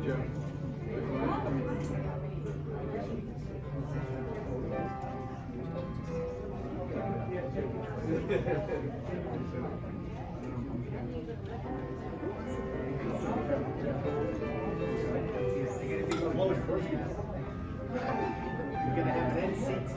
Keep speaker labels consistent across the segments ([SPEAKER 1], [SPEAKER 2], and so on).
[SPEAKER 1] You're gonna have 10 seats.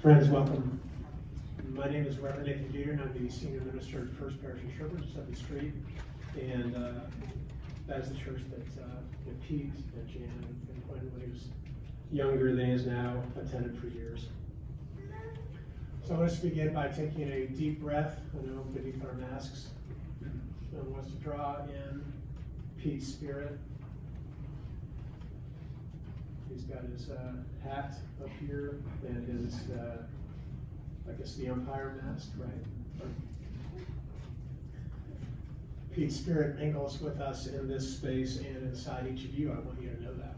[SPEAKER 2] Friends, welcome. My name is Reverend Nathan Jeter, and I'm the Senior Minister at First Parish in Sherburne, just up the street. And that is the church that Pete and Jan and Quinn, when he was younger than he is now, attended for years. So let's begin by taking a deep breath, beneath our masks. Someone wants to draw in Pete's spirit. He's got his hat up here and his, I guess, the umpire mask, right? Pete's spirit mingles with us in this space and inside each of you. I want you to know that.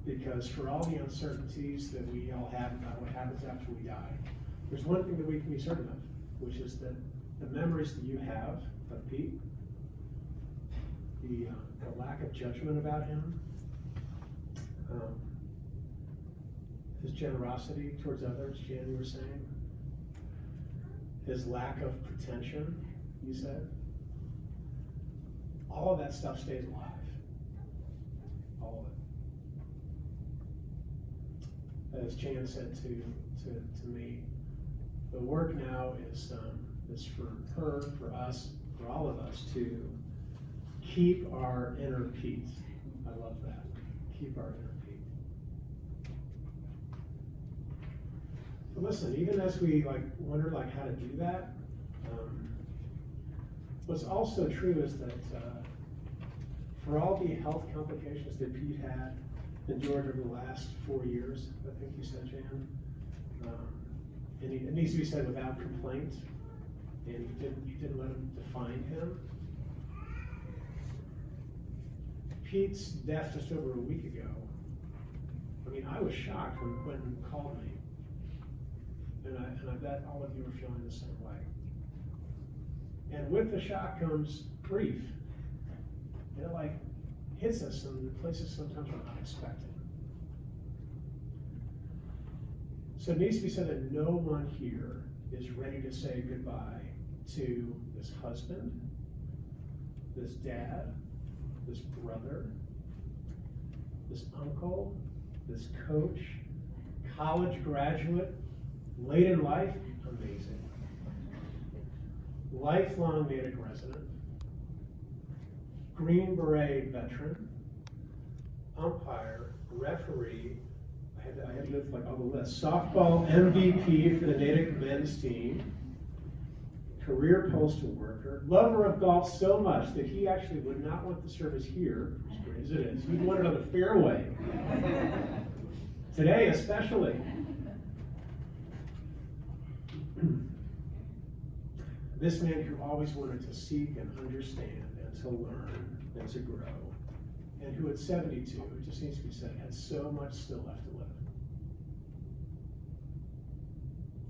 [SPEAKER 2] Because for all the uncertainties that we all have about what happens after we die, there's one thing that we can be certain of, which is that the memories that you have of Pete, the lack of judgment about him, his generosity towards others, Jan, you were saying, his lack of pretension, you said, all of that stuff stays alive. All of it. As Jan said to me, the work now is for her, for us, for all of us to keep our inner Pete. I love that. Keep our inner Pete. But listen, even as we wonder how to do that, what's also true is that for all the health complications that Pete had endured over the last 4 years, I think you said, Jan, and it needs to be said without complaint, and you didn't let him define him. Pete's death just over a week ago, I was shocked when Quentin called me. And I bet all of you are feeling the same way. And with the shock comes grief. It hits us in places sometimes we're not expecting. So it needs to be said that no one here is ready to say goodbye to this husband, this dad, this brother, this uncle, this coach, college graduate, late in life, amazing. lifelong Natick resident, Green Beret veteran, umpire, referee, I had to live like all the list, softball MVP for the Natick men's team, career postal worker, lover of golf so much that he actually would not want the service here, as great as it is. He'd want it on the fairway. Today, especially. This man who always wanted to seek and understand and to learn and to grow, and who at 72, it just needs to be said, had so much still left to live.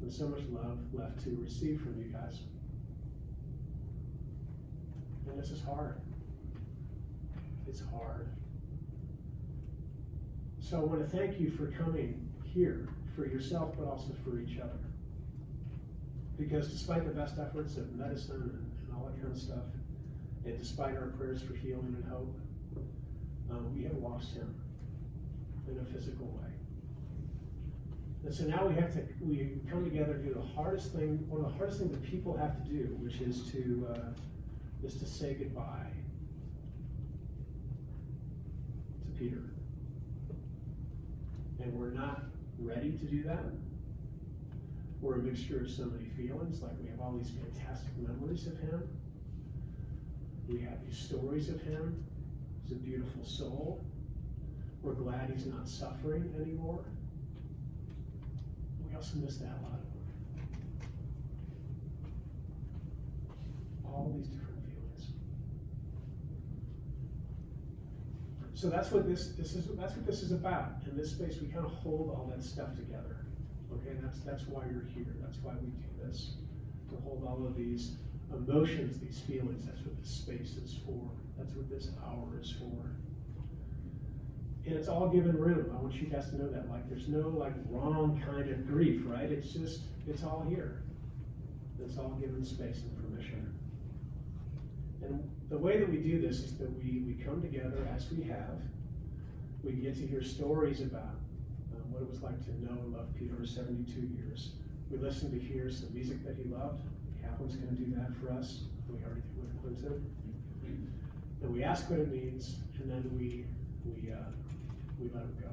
[SPEAKER 2] And so much love left to receive from you guys. And this is hard. It's hard. So I want to thank you for coming here, for yourself, but also for each other. Because despite the best efforts of medicine and all that kind of stuff, and despite our prayers for healing and hope, we have lost him in a physical way. And so now we come together to do the hardest thing, one of the hardest things that people have to do, which is to say goodbye to Peter. And we're not ready to do that. We're a mixture of so many feelings, like we have all these fantastic memories of him. We have these stories of him. He's a beautiful soul. We're glad he's not suffering anymore. We also miss the hell out of him. All these different feelings. So that's what this is about. In this space, we kind of hold all that stuff together. Okay, that's why you're here. That's why we do this. To hold all of these emotions, these feelings. That's what this space is for. That's what this hour is for. And it's all given room. I want you guys to know that. Like, there's no like wrong kind of grief, right? It's all here. It's all given space and permission. And the way that we do this is that we come together as we have. We get to hear stories about what it was like to know and love Peter for 72 years. We listen to hear some music that he loved. Catherine's going to do that for us. We already did with Clinton. And we ask what it means, and then we let him go.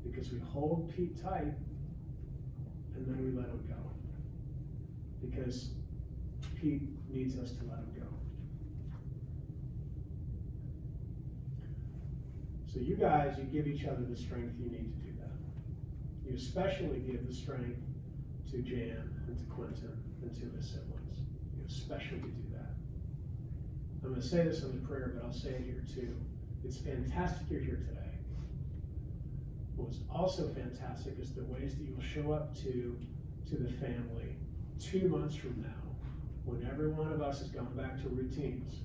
[SPEAKER 2] Because we hold Pete tight, and then we let him go. Because Pete needs us to let him go. So you guys, you give each other the strength you need to do that. You especially give the strength to Jan and to Quentin and to his siblings. You especially do that. I'm going to say this in the prayer, but I'll say it here too. It's fantastic you're here today. What's also fantastic is the ways that you'll show up to the family 2 months from now, when every one of us has gone back to routines,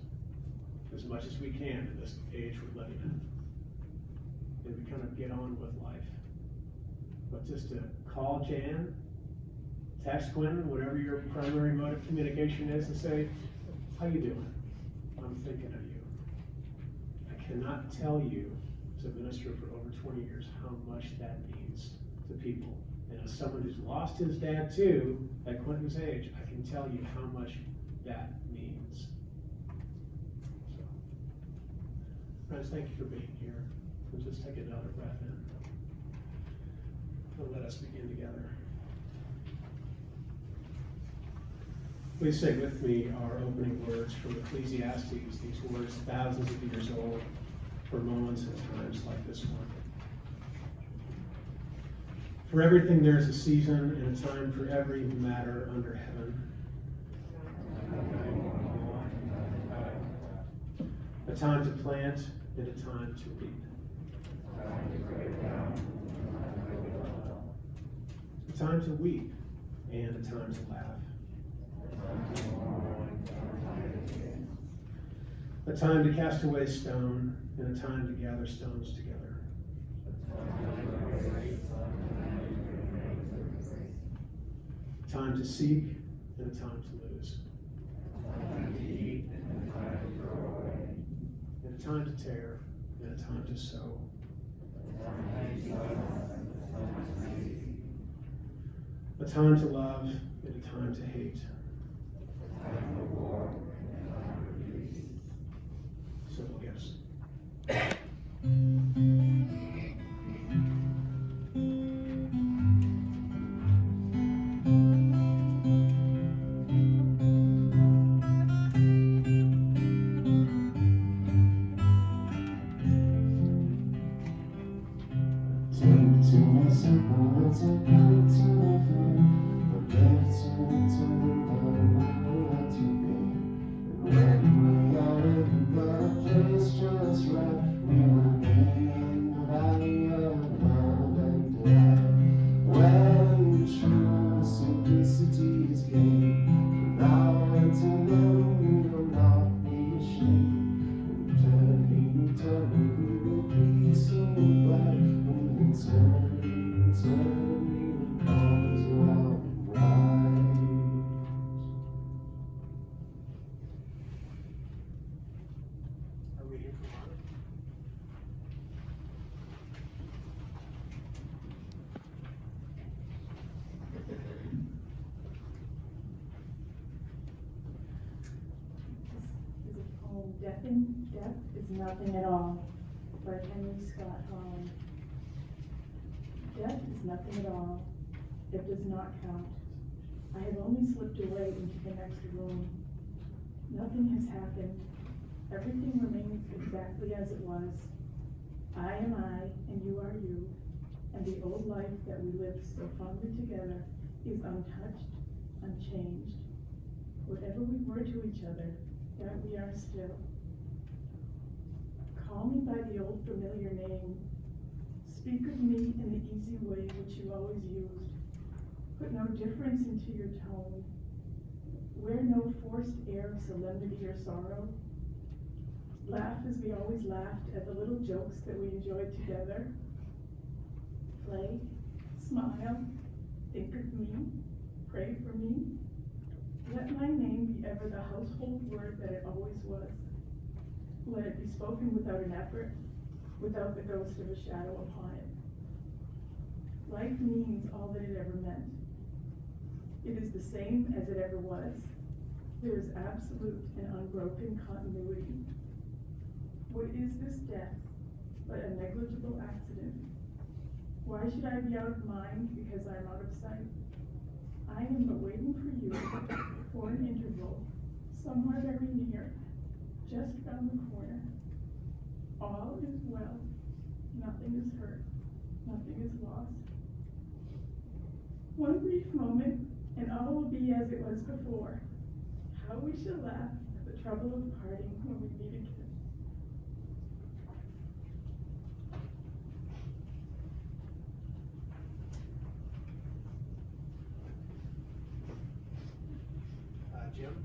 [SPEAKER 2] as much as we can in this age we're living in. And we kind of get on with life. But just to call Jan, text Quentin, whatever your primary mode of communication is, and say, how you doing? I'm thinking of you. I cannot tell you, as a minister for over 20 years, how much that means to people. And as someone who's lost his dad too, at Quentin's age, I can tell you how much that means. So, friends, thank you for being here. We'll just take another breath in. And let us begin together. Please say with me our opening words from Ecclesiastes, these words thousands of years old, for moments and times like this one. For everything there is a season and a time for every matter under heaven. A time to plant and a time to reap. A time to weep and a time to laugh. A time to cast away stone and a time to gather stones together. A time to seek and a time to lose. And a time to tear and a time to sow. A time to love and a time to hate.
[SPEAKER 3] see his game. But now and to know he will not be ashamed. Eternity will be so bright. When eternity comes around right.
[SPEAKER 2] Are we here for water?
[SPEAKER 4] Is a poem, Death is Nothing at All, by Henry Scott Holland. Death is nothing at all. It does not count. I have only slipped away into the next room. Nothing has happened. Everything remains exactly as it was. I am I, and you are you, and the old life that we lived so fondly together is untouched, unchanged. Whatever we were to each other, that we are still. Call me by the old familiar name. Speak of me in the easy way which you always used. Put no difference into your tone. Wear no forced air of solemnity or sorrow. Laugh as we always laughed at the little jokes that we enjoyed together. Play, smile, think of me, pray for me. Let my name be ever the household word that it always was. Let it be spoken without an effort, without the ghost of a shadow upon it. Life means all that it ever meant. It is the same as it ever was. There is absolute and unbroken continuity. What is this death but a negligible accident? Why should I be out of mind because I am out of sight? I am but waiting for you for an interval, somewhere very near, just round the corner. All is well, nothing is hurt, nothing is lost. One brief moment, and all will be as it was before. How we shall laugh at the trouble of parting when we meet again.
[SPEAKER 2] Jim?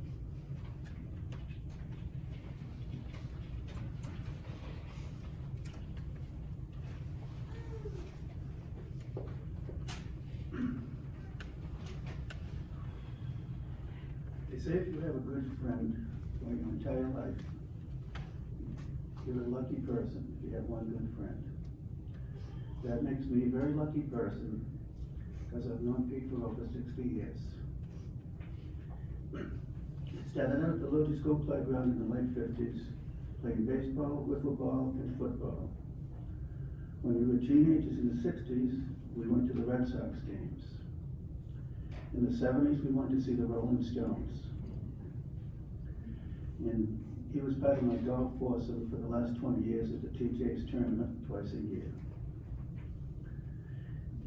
[SPEAKER 5] They say if you have a good friend for your entire life, you're a lucky person if you have one good friend. That makes me a very lucky person because I've known Pete for over 60 years. Started out at the Lotus School playground in the late 50s, playing baseball, wiffle ball, and football. When we were teenagers in the 60s, we went to the Red Sox games. In the 70s, we went to see the Rolling Stones. And he was part of my golf foursome for the last 20 years at the TJ's tournament twice a year.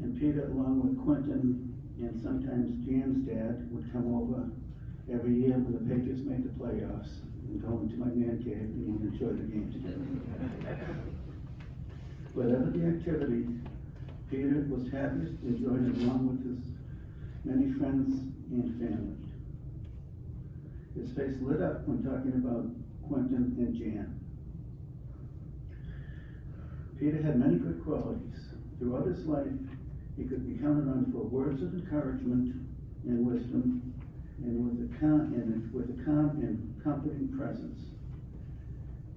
[SPEAKER 5] And Peter, along with Quentin and sometimes Jan's dad, would come over every year when the Patriots made the playoffs and go into my man cave and enjoy the game together. Whatever the activity, Peter was happiest enjoying it along with his many friends and family. His face lit up when talking about Quentin and Jan. Peter had many good qualities. Throughout his life, he could be counted on for words of encouragement and wisdom, and with a calm and comforting presence.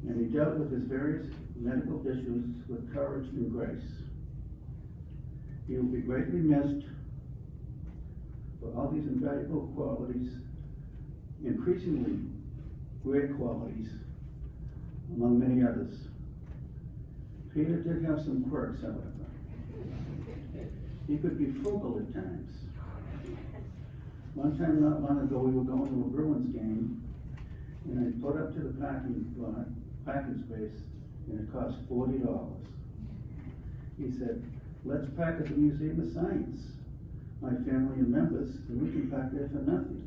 [SPEAKER 5] And he dealt with his various medical issues with courage and grace. He will be greatly missed for all these invaluable qualities, increasingly great qualities, among many others. Peter did have some quirks, however. He could be frugal at times. One time not long ago, we were going to a Bruins game, and I pulled up to the parking space, and it cost $40. He said, "Let's park at the Museum of Science. My family and members, and we can park there for nothing."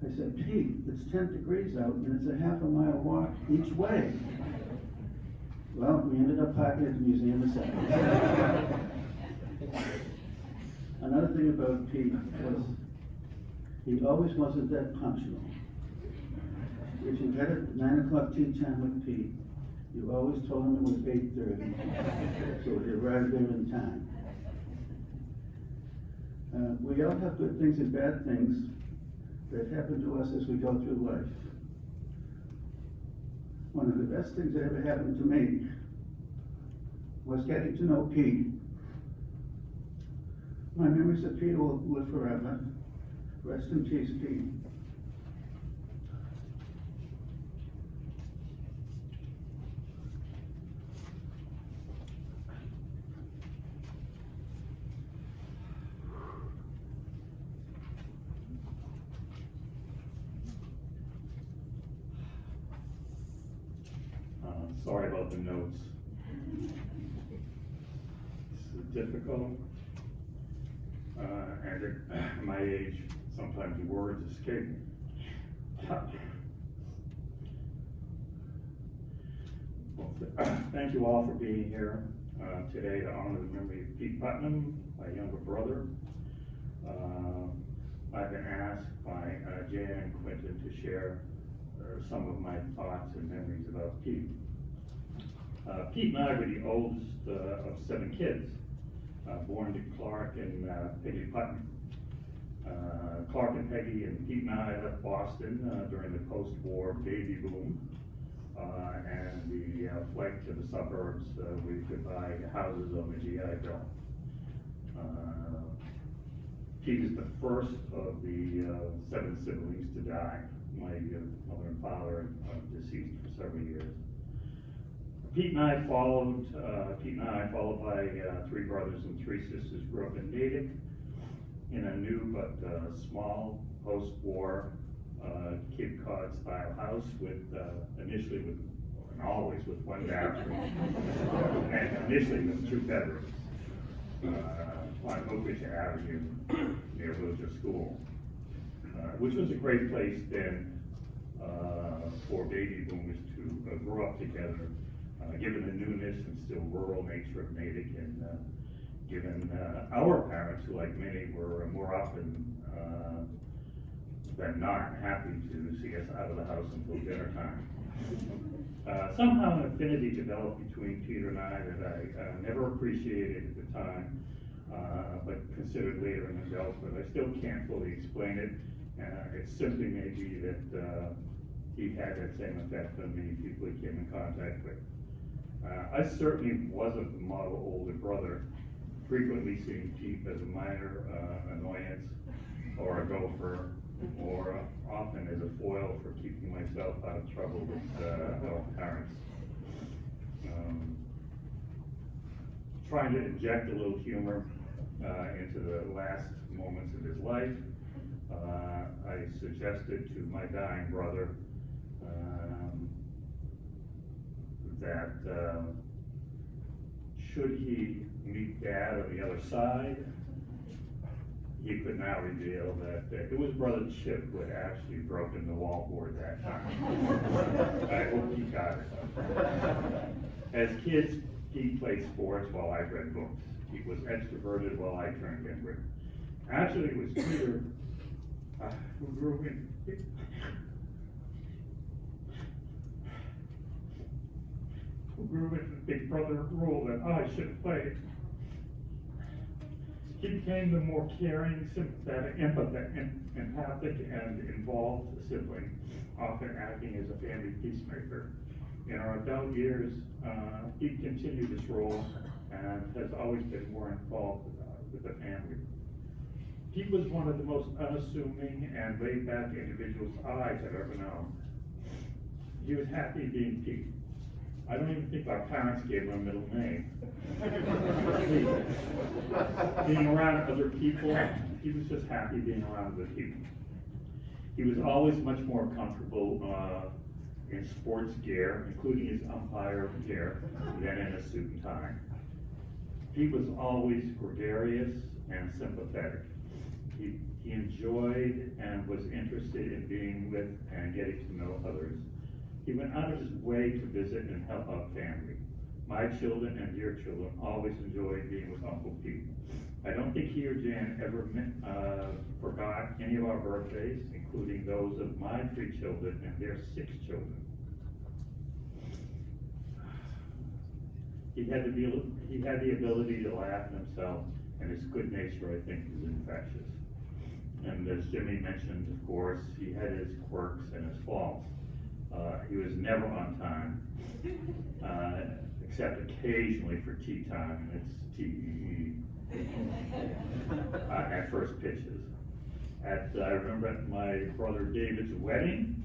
[SPEAKER 5] I said, "Pete, it's 10 degrees out, and it's a half a mile walk each way." Well, we ended up parking at the Museum of Science. Another thing about Pete was He always wasn't that punctual. If you had a 9 o'clock tea time with Pete, you always told him it was 8:30, so he'd arrive there in time. We all have good things and bad things that happen to us as we go through life. One of the best things that ever happened to me was getting to know Pete. My memories of Pete will live forever. Rest in peace, Pete.
[SPEAKER 6] Sorry about the notes. This is difficult. And at my age, sometimes words escape me. Well, thank you all for being here today to honor the memory of Pete Putnam, my younger brother. I've been asked by Jan and Quentin to share some of my thoughts and memories about Pete. Pete and I were the oldest of 7 kids, born to Clark and Peggy Putnam. Clark and Peggy and Pete and I left Boston during the post-war baby boom and the flight to the suburbs where you could buy houses on the GI Bill. Pete is the first of the 7 siblings to die. My mother and father are deceased for several years. Pete and I, followed by 3 brothers and 3 sisters, grew up in Natick in a new but small post-war Cape Cod style house with initially with, and always with 1 bathroom, and initially with 2 bedrooms on Oak Ridge Avenue near Wilshire School, which was a great place then for baby boomers to grow up together. Given the newness and still rural nature of Natick, and given our parents, who like many were more often than not happy to see us out of the house until dinner time. Somehow an affinity developed between Peter and I that I never appreciated at the time, but considered later in adulthood. I still can't fully explain it. It simply may be that he had that same effect on many people he came in contact with. I certainly wasn't the model older brother, frequently seeing Pete as a minor annoyance or a gopher, or often as a foil for keeping myself out of trouble with our parents. Trying to inject a little humor into the last moments of his life, I suggested to my dying brother that should he meet Dad on the other side, he could now reveal that it was Brother Chip who had actually broken the wallboard that time. I hope he got it. As kids, he played sports while I read books. He was extroverted while I turned inward. Actually, it was Peter who grew in. Grew into the big brother role that I should have played. He became the more caring, sympathetic, empathic, and involved sibling, often acting as a family peacemaker. In our adult years, he continued this role and has always been more involved with the family. He was one of the most unassuming and laid-back individuals I had ever known. He was happy being Pete. I don't even think our parents gave him a middle name. Being around other people, he was just happy being around other people. He was always much more comfortable in sports gear, including his umpire gear, than in a suit and tie. He was always gregarious and sympathetic. He enjoyed and was interested in being with and getting to know others. He went out of his way to visit and help out family. My children and dear children always enjoyed being with Uncle Pete. I don't think he or Jan ever forgot any of our birthdays, including those of my 3 children and their 6 children. He had the ability to laugh at himself, and his good nature, I think, is infectious. And as Jimmy mentioned, of course, he had his quirks and his faults. He was never on time, except occasionally for tea time, and it's TEE, at first pitches. I remember at my brother David's wedding,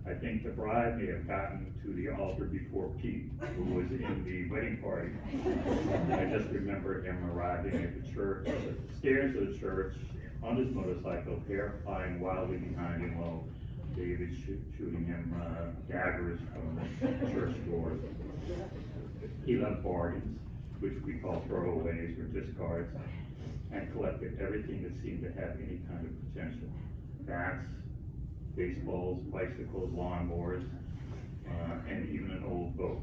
[SPEAKER 6] I think the bride may have gotten to the altar before Pete, who was in the wedding party. I just remember him arriving at the church, at the stairs of the church, on his motorcycle, hair flying wildly behind him while David shooting him daggers from the church doors. He loved bargains, which we call throwaways or discards, and collected everything that seemed to have any kind of potential. Bats, baseballs, bicycles, lawnmowers, and even an old boat.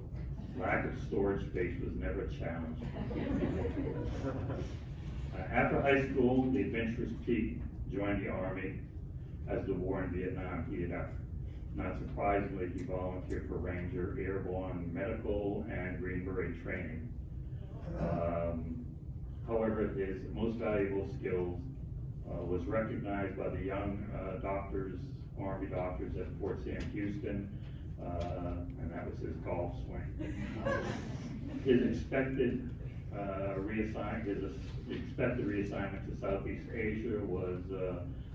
[SPEAKER 6] Lack of storage space was never a challenge. After high school, the adventurous Pete joined the Army as the war in Vietnam heated up. Not surprisingly, he volunteered for Ranger, Airborne, Medical, and Green Beret training. However, his most valuable skills was recognized by the young Army doctors at Fort Sam Houston, and that was his golf swing. His expected reassignment to Southeast Asia was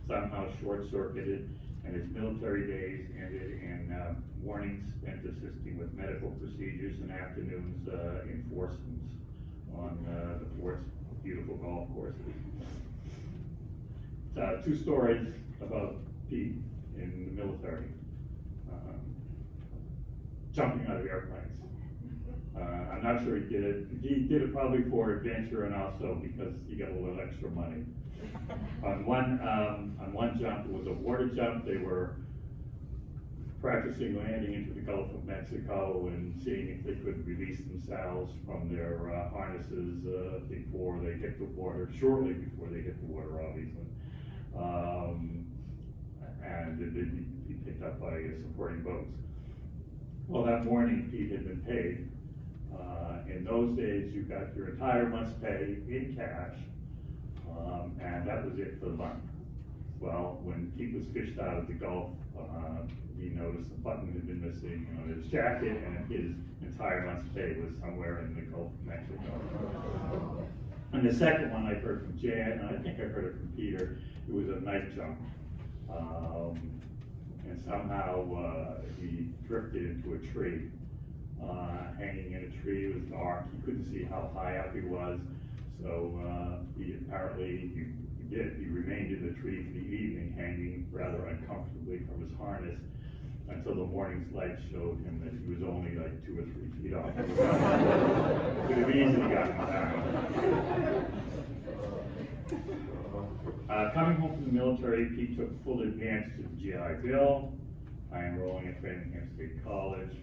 [SPEAKER 6] somehow short-circuited, and his military days ended in mornings spent assisting with medical procedures and afternoons enforcements on the fort's beautiful golf courses. 2 stories about Pete in the military. Jumping out of airplanes. I'm not sure he did it. He did it probably for adventure and also because he got a little extra money. On one jump, it was a water jump. They were practicing landing into the Gulf of Mexico and seeing if they could release themselves from their harnesses before they hit the water, shortly before they hit the water, obviously. And it did be picked up by supporting boats. Well, that morning, Pete had been paid. In those days, you got your entire month's pay in cash, and that was it for the month. Well, when Pete was fished out of the Gulf, he noticed a button had been missing on his jacket, and his entire month's pay was somewhere in the Gulf of Mexico. And the second one I heard from Jan, and I think I heard it from Peter, it was a night jump. And somehow he drifted into a tree, hanging in a tree. It was dark, he couldn't see how high up he was, so he remained in the tree for the evening, hanging rather uncomfortably from his harness, until the morning's light showed him that he was only like 2 or 3 feet off. Could have easily gotten down. Coming home from the military, Pete took full advantage of the GI Bill by enrolling at Framingham State College,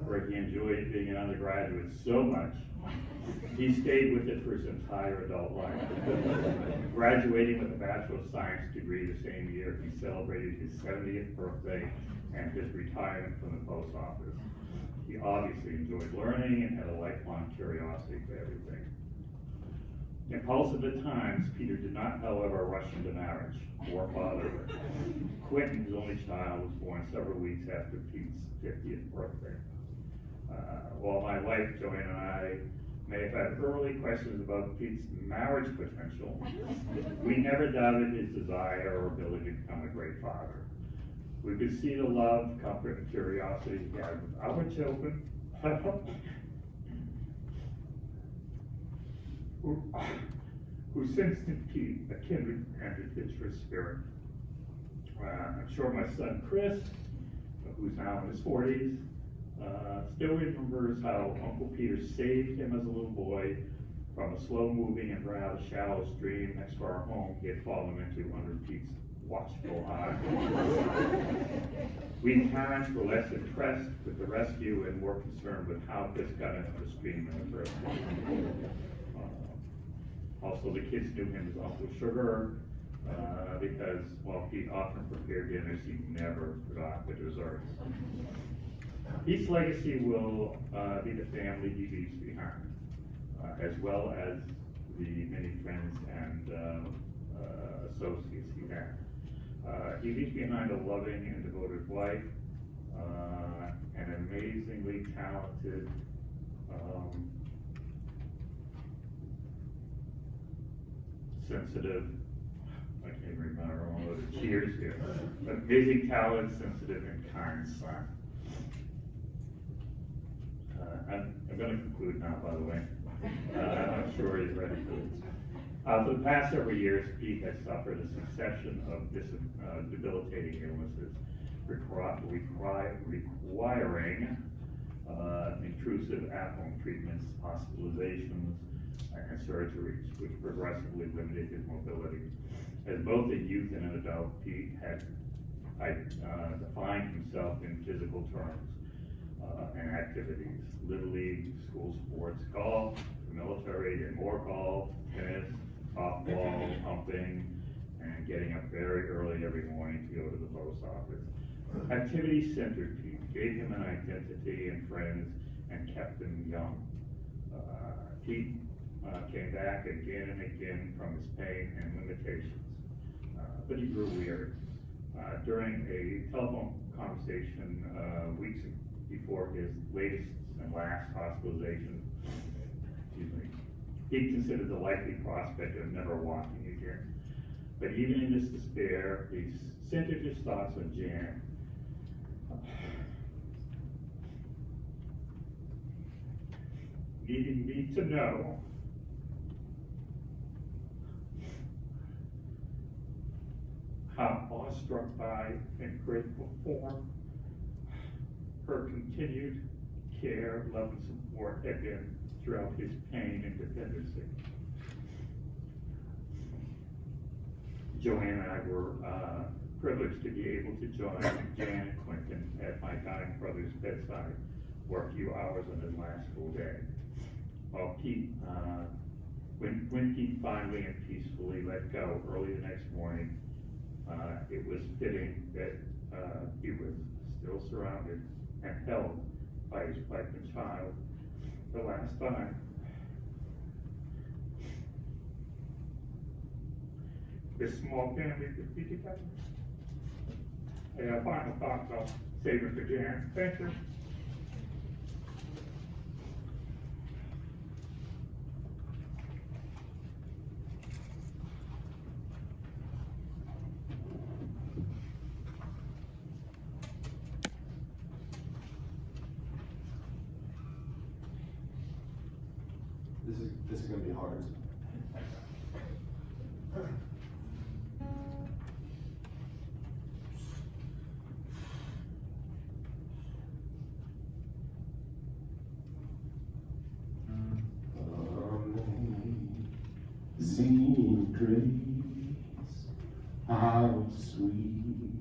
[SPEAKER 6] where he enjoyed being an undergraduate so much, he stayed with it for his entire adult life. Graduating with a Bachelor of Science degree the same year, he celebrated his 70th birthday and his retirement from the post office. He obviously enjoyed learning and had a lifelong curiosity for everything. Impulsive at times, Peter did not, however, rush into marriage or fatherhood. Quentin, his only child, was born several weeks after Pete's 50th birthday. While my wife, Joanne, and I may have had early questions about Pete's marriage potential, we never doubted his desire or ability to become a great father. We could see the love, comfort, and curiosity he had with our children, who sensed in Pete a kindred and adventurous spirit. I'm sure my son Chris, who's now in his 40s, still remembers how Uncle Peter saved him as a little boy from a slow-moving and rather shallow stream next to our home he had fallen into under Pete's watchful eye. We parents were less impressed with the rescue and more concerned with how Chris got into the stream in the first place. Also, the kids knew him as Uncle Sugar, because while Pete often prepared dinners, he never forgot the desserts. Pete's legacy will be the family he leaves behind, as well as the many friends and associates he had. He leaves behind a loving and devoted wife, an amazingly talented, sensitive, I can't remember all of the cheers here, amazing talent, sensitive and kind son. I'm gonna conclude now, by the way. I'm sure he's ready for this. For the past several years, Pete has suffered a succession of debilitating illnesses, requiring intrusive at-home treatments, hospitalizations, and surgeries, which progressively limited his mobility. As both a youth and an adult, Pete had defined himself in physical terms and activities: Little League, school sports, golf, the military, and more golf, tennis, softball, pumping, and getting up very early every morning to go to the post office. Activity centered Pete, gave him an identity and friends, and kept him young. Pete came back again and again from his pain and limitations, but he grew weary. During a telephone conversation weeks before his latest and last hospitalization, he considered the likely prospect of never walking again. But even in this despair, he centered his thoughts on Jan. Needing me to know how awestruck by and grateful for her continued care, love, and support had been throughout his pain and dependency. Joanne and I were privileged to be able to join Jan and Quentin at my dying brother's bedside for a few hours on his last full day. While Pete, when Pete finally and peacefully let go early the next morning, it was fitting that he was still surrounded and held by his wife and child the last time. This small family could be together. And final thoughts, I'll save it for Jan. Thank you.
[SPEAKER 3] This is gonna be hard. Amazing grace, how sweet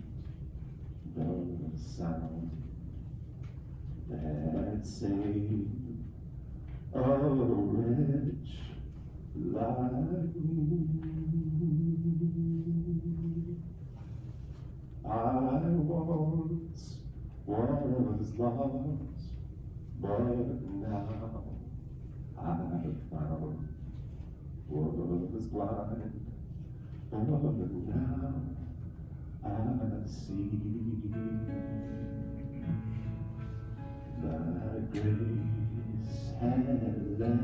[SPEAKER 3] the sound that saved a wretch like me. I once was lost, but now I've found. Was blind, but now I see. Thy grace had led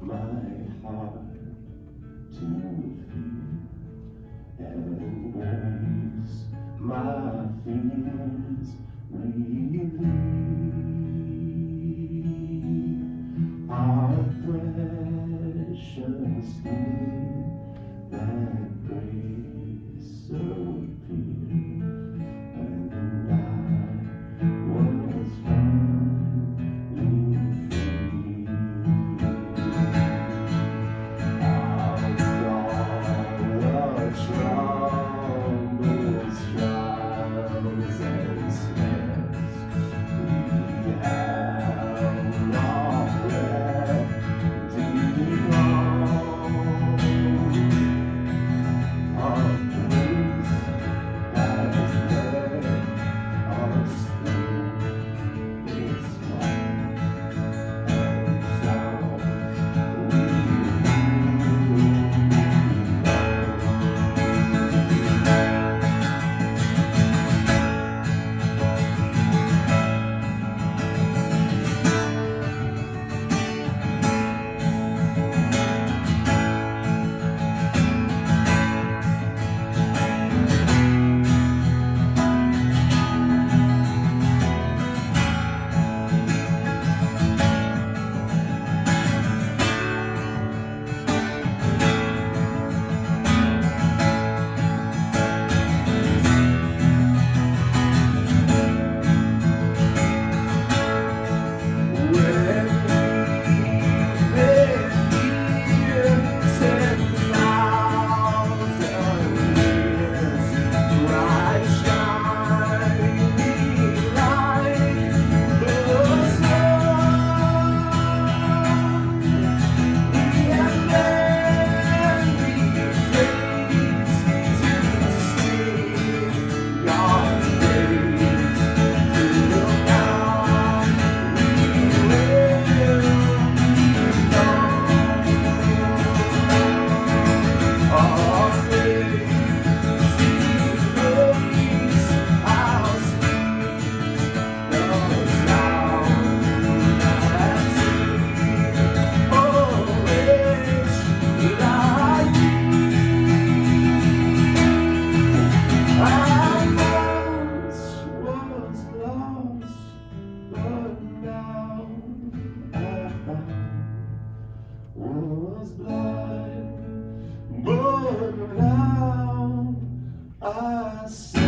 [SPEAKER 3] my heart to fear, and grace my fears relieved. How precious did that grace appear, and I was finally free. Out of all the troubles, trials, and snares we have already gone. I see.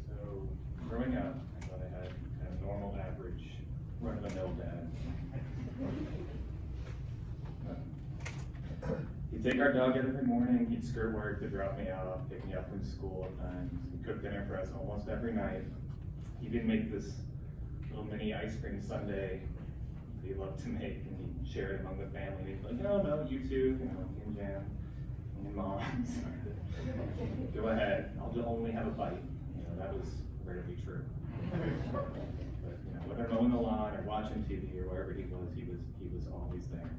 [SPEAKER 7] So, growing up, I thought I had kind of normal, average, run-of-the-mill dad. He'd take our dog every morning, he'd skirt work to drop me off, pick me up from school at times, he'd cook dinner for us almost every night. He'd even make this little mini ice cream sundae that he loved to make, and he'd share it among the family. He'd be like, no, you two, me and Jan, me and Mom. Go ahead, I'll only have a bite. That was rarely true. But whether mowing the lawn or watching TV or wherever he was always there.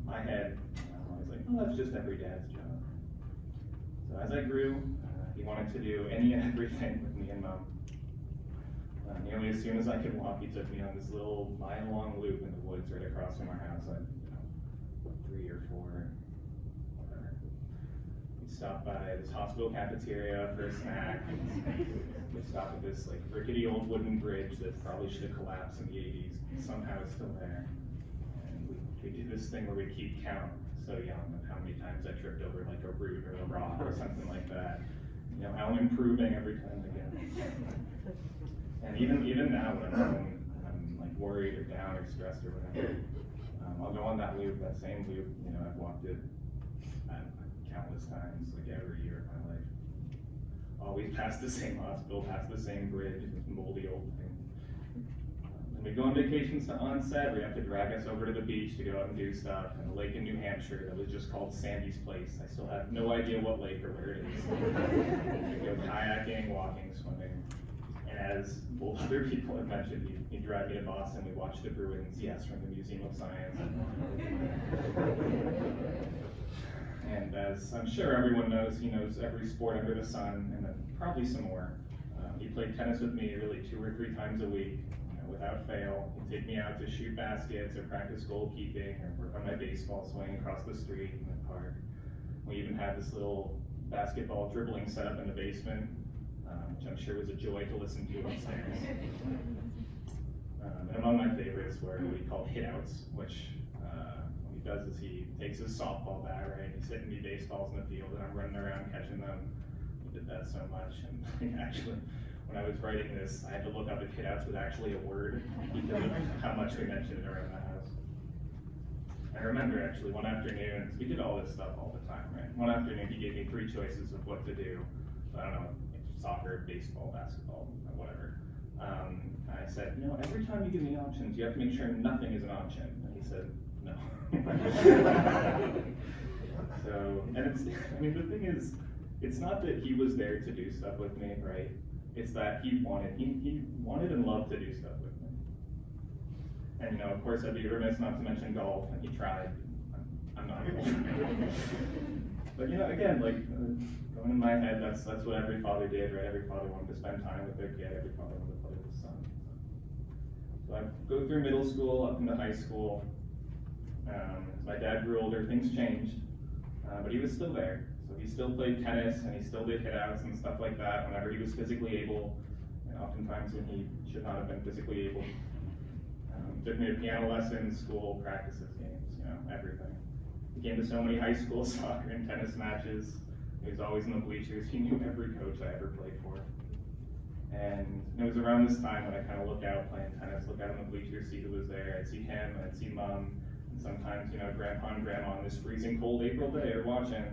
[SPEAKER 7] My head, I was like, oh, that's just every dad's job. So as I grew, he wanted to do any and everything with me and Mom. Nearly as soon as I could walk, he took me on this little mile-long loop in the woods right across from our house at 3 or 4, whatever. We'd stop by this hospital cafeteria for a snack. We'd stop at this rickety old wooden bridge that probably should have collapsed in the 80s. Somehow it's still there. And we did this thing where we keep count, so young, of how many times I tripped over a root or a rock or something like that. How I'm improving every time again. And even now when I'm home, I'm worried or down or stressed or whatever, I'll go on that loop, that same loop. I've walked it countless times, every year of my life. Always past the same hospital, past the same bridge, this moldy old thing. When we go on vacations to onset, we have to drag us over to the beach to go out and do stuff. And a lake in New Hampshire that was just called Sandy's Place. I still have no idea what lake or where it is. We go kayaking, walking, swimming. And as both other people have mentioned, he'd drive me to Boston. We watched the Bruins, yes, from the Museum of Science. And as I'm sure everyone knows, he knows every sport under the sun, and then probably some more. He played tennis with me really 2 or 3 times a week, without fail. He'd take me out to shoot baskets or practice goalkeeping or work on my baseball swing across the street in the park. We even had this little basketball dribbling set up in the basement, which I'm sure was a joy to listen to upstairs. And among my favorites were what he called hitouts, which what he does is he takes his softball bat, right, and he's hitting me baseballs in the field, and I'm running around catching them. He did that so much, and actually, when I was writing this, I had to look up if hitouts was actually a word, because of how much we mentioned it around the house. I remember actually one afternoon, we did all this stuff all the time, right? One afternoon he gave me 3 choices of what to do. So I don't know, soccer, baseball, basketball, whatever. I said, every time you give me options, you have to make sure nothing is an option. And he said, no. So, and the thing is, it's not that he was there to do stuff with me, right? It's that he wanted and loved to do stuff with me. And of course, I'd be remiss not to mention golf, and he tried. I'm not. But again, going in my head, that's what every father did, right? Every father wanted to spend time with their kid. Every father wanted to play with his son. So I go through middle school, up into high school. As my dad grew older, things changed, but he was still there. So he still played tennis, and he still did hitouts and stuff like that whenever he was physically able, and oftentimes when he should not have been physically able. Took me to piano lessons, school, practices, games, everything. He came to so many high school soccer and tennis matches. He was always in the bleachers. He knew every coach I ever played for. And it was around this time when I kind of look out playing tennis, look out in the bleachers, see who was there. I'd see him, I'd see Mom, and sometimes, Grandpa and Grandma on this freezing cold April day are watching.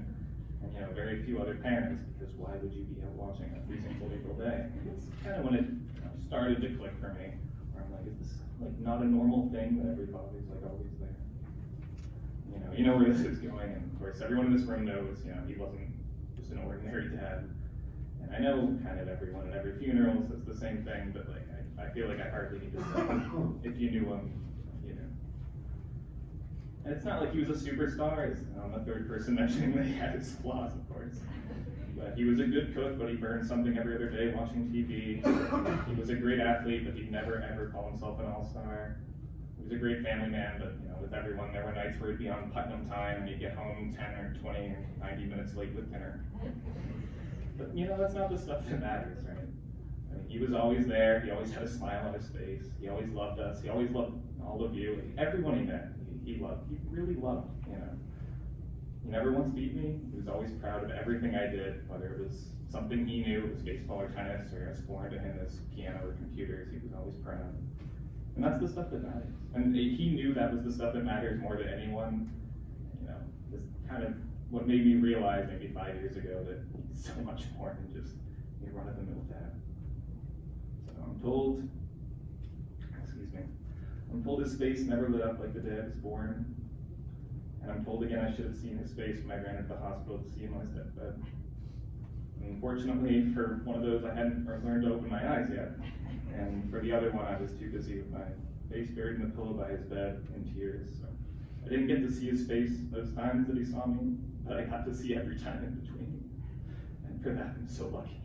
[SPEAKER 7] And, very few other parents, because why would you be out watching a freezing cold April day? It's kind of when it started to click for me, where I'm like, is this not a normal thing that every father's always there? You know where this is going, and of course everyone in this room knows, he wasn't just an ordinary dad. And I know kind of everyone at every funeral says the same thing, but I feel like I hardly need to say, if you knew him, you know. And it's not like he was a superstar. I'm the third person mentioning that he had his flaws, of course. But he was a good cook, but he burned something every other day watching TV. He was a great athlete, but he'd never ever call himself an all-star. He was a great family man, but with everyone, there were nights where he'd be on Putnam time and he'd get home 10 or 20 or 90 minutes late with dinner. But that's not the stuff that matters, right? I mean, he was always there. He always had a smile on his face. He always loved us. He always loved all of you. Everyone he met, he loved. He really loved, He never once beat me. He was always proud of everything I did, whether it was something he knew, it was baseball or tennis, or as foreign to him as piano or computers. He was always proud. And that's the stuff that matters. And he knew that was the stuff that matters more than anyone. This kind of what made me realize maybe 5 years ago that he's so much more than just a run-of-the-mill dad. So I'm told his face never lit up like the day I was born. And I'm told again I should have seen his face when I ran into the hospital to see him on his deathbed. And unfortunately, for one of those, I hadn't learned to open my eyes yet. And for the other one, I was too busy with my face buried in the pillow by his bed in tears. So I didn't get to see his face those times that he saw me, but I got to see every time in between. And for that, I'm so lucky.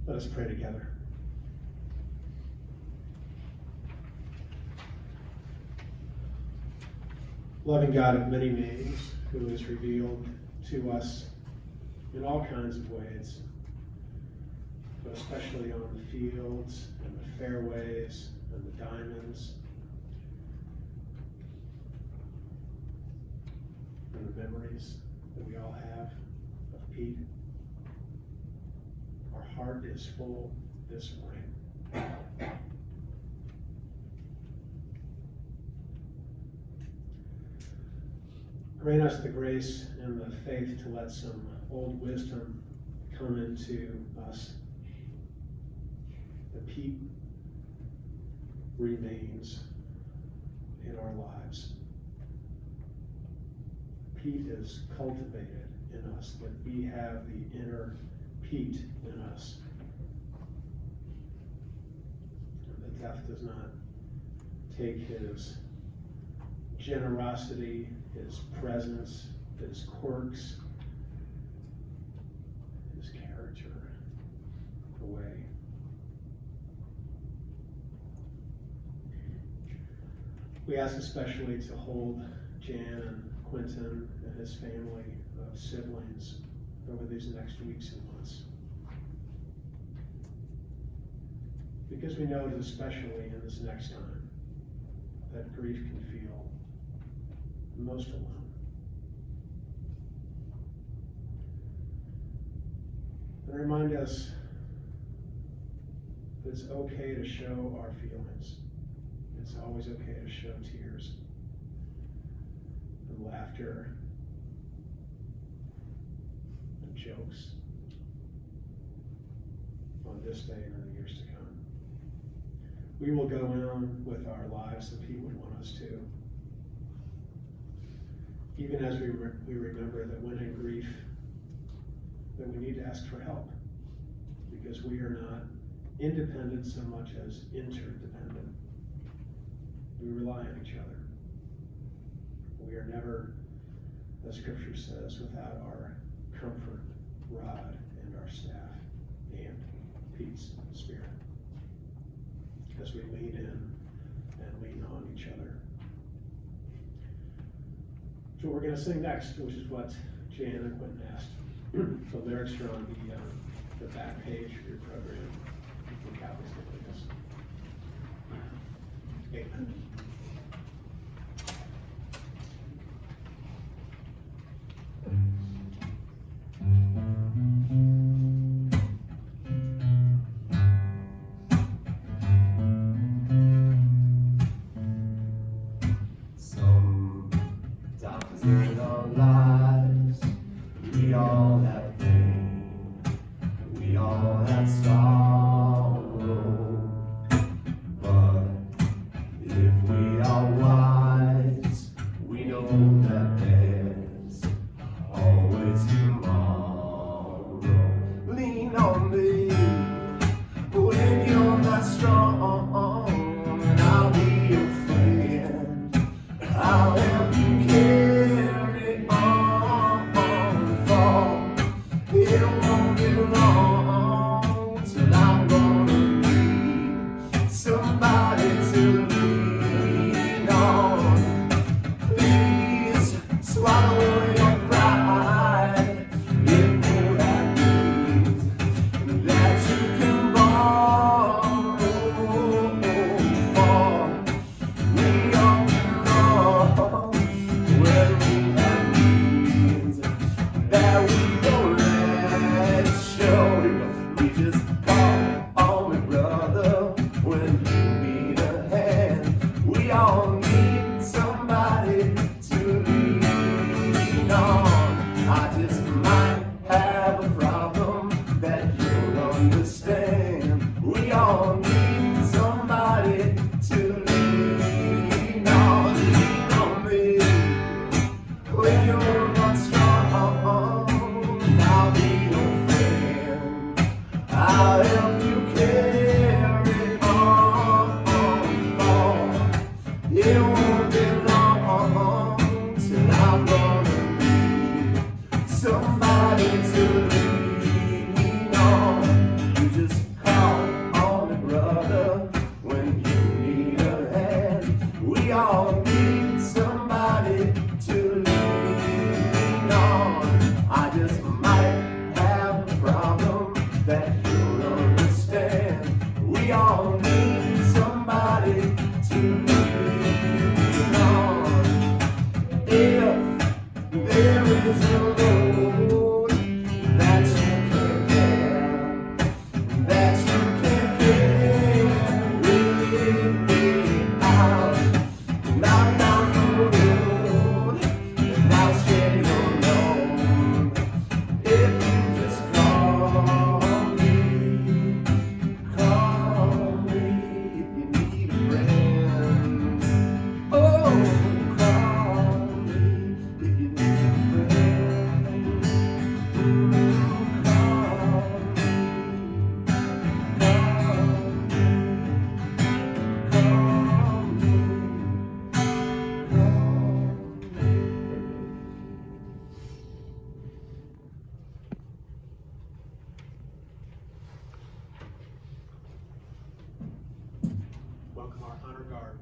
[SPEAKER 2] Let us pray together. Loving God of many names, who is revealed to us in all kinds of ways, but especially on the fields and the fairways and the diamonds and the memories that we all have of Pete. Our heart is full this morning. Grant us the grace and the faith to let some old wisdom come into us. That Pete remains in our lives. Pete is cultivated in us, that we have the inner Pete in us. And that death does not take his generosity, his presence, his quirks, his character away. We ask especially to hold Jan and Quentin and his family of siblings over these next weeks and months. Because we know that especially in this next time, that grief can feel most alone. And remind us that it's okay to show our feelings. It's always okay to show tears and laughter and jokes on this day and in the years to come. We will go on with our lives that He would want us to. Even as we remember that when in grief, that we need to ask for help, because we are not independent so much as interdependent. We rely on each other. We are never, as Scripture says, without our comfort, rod, and our staff, and Pete's Spirit, as we lean in and lean on each other. So we're going to sing next, which is what Jan and Quentin asked. The lyrics are on the back page of your program. You can copies of this. Amen.
[SPEAKER 3] Sometimes in our lives, we all have pain, we all
[SPEAKER 2] welcome our honor guard.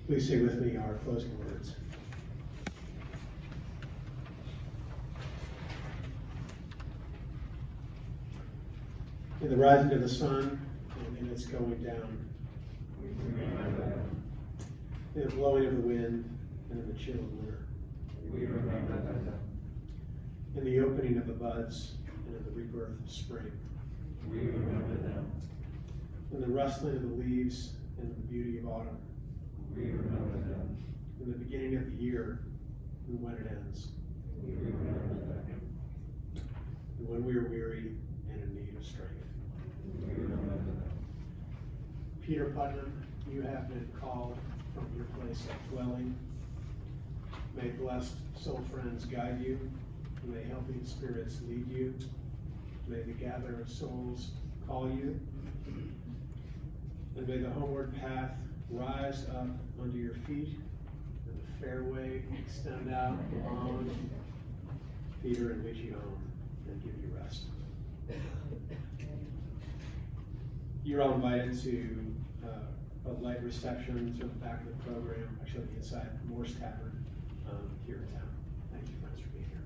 [SPEAKER 2] Please say with me our closing words. In the rising of the sun and in its going down, in the blowing of the wind and in the chill of winter, in the opening of the buds and in the rebirth of spring, in the rustling of the leaves and in the beauty of autumn, in the beginning of the year and when it ends, and when we are weary and in need of strength. Peter Putnam, you have been called from your place of dwelling. May blessed soul friends guide you. May helping spirits lead you. May the gatherer of souls call you. And may the homeward path rise up under your feet and the fairway extend out long, Peter, and lead you home and give you rest. You're all invited to a light reception to the back of the program, actually inside Morse Tavern here in town. Thank you, friends, for being here.